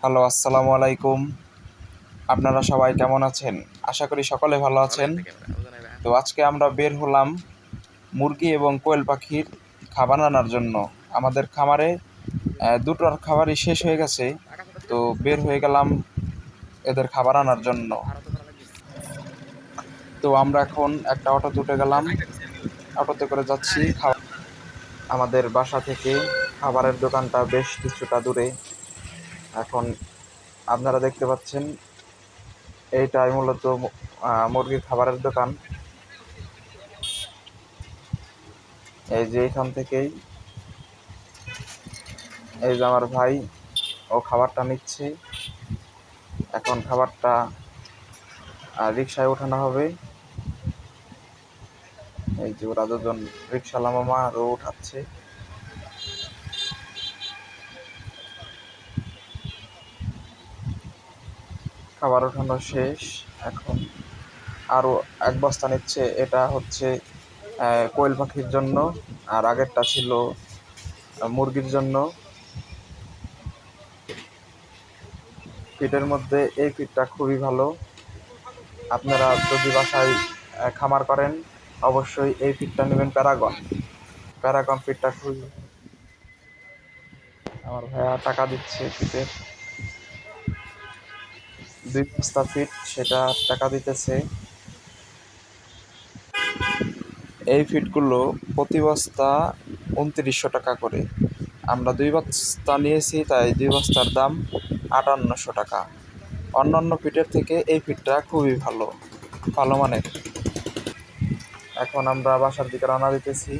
Hello, আসসালামু আলাইকুম। আপনারা সবাই কেমন আছেন? আশা করি সকলে ভালো আছেন। তো আজকে আমরা বের হলাম মুরগি এবং কোয়েল পাখির খাবার আনার জন্য। আমাদের খামারে দুটোর খাবারই শেষ হয়ে গেছে। তো বের হয়ে গেলাম এদের খাবার আনার জন্য। তো আমরা এখন একটা অটোতে উঠে গেলাম। অটোতে করে যাচ্ছি। আমাদের বাসা থেকে খাবারের দোকানটা বেশ কিছুটা দূরে। এখন আপনারা দেখতে পাচ্ছেন এইটাই মূলত মুরগির খাবারের দোকান। এই যে এখান থেকেই এই যে আমার ভাই ও খাবারটা নিচ্ছে। এখন খাবারটা রিক্সায় ওঠানো হবে। এই যে ওরা দুজন রিক্সাওয়ালা মামা আরও উঠাচ্ছে। খাবার ওঠানো শেষ। এখন আরও এক বস্তা নিচ্ছে। এটা হচ্ছে কোয়েল পাখির জন্য, আর আগেরটা ছিল মুরগির জন্য। ফিডের মধ্যে এই ফিডটা খুবই ভালো। আপনারা যদি বাসায় খামার করেন অবশ্যই এই ফিডটা নেবেন। প্যারাগন ফিডটা খুবই। আমার ভাইয়া টাকা দিচ্ছে ফিডের 2 বস্তা ফিড, সেটা টাকা দিতেছে। এই ফিডগুলো প্রতি বস্তা 2900 টাকা করে। আমরা 2 বস্তা নিয়েছি, তাই 2 বস্তার দাম 5800 টাকা। অন্যান্য ফিডের থেকে এই ফিডটা খুবই ভালো, ভালো মানের। এখন আমরা বাসার দিকে রওনা দিতেছি।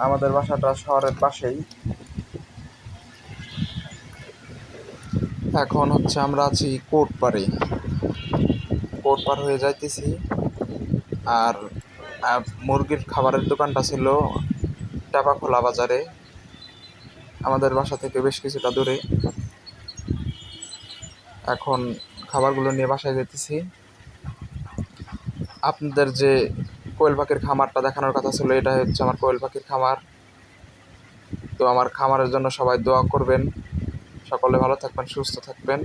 আমাদের বাসাটা শহরের পাশেই। এখন হচ্ছে আমরা আছি কোর্টপাড়ে। কোর্টপাড় হয়ে যাইতেছি। আর মুরগির খাবারের দোকানটা ছিল টাপাখোলা বাজারে, আমাদের বাসা থেকে বেশ কিছুটা দূরে। এখন খাবারগুলো নিয়ে বাসায় যেতেছি। আপনাদের যে কোয়েল পাখির খামারটা দেখানোর কথা ছিল, এটা হচ্ছে আমার কোয়েল পাখির খামার। তো আমার খামারের জন্য সবাই দোয়া করবেন। সকলে ভালো থাকবেন, সুস্থ থাকবেন।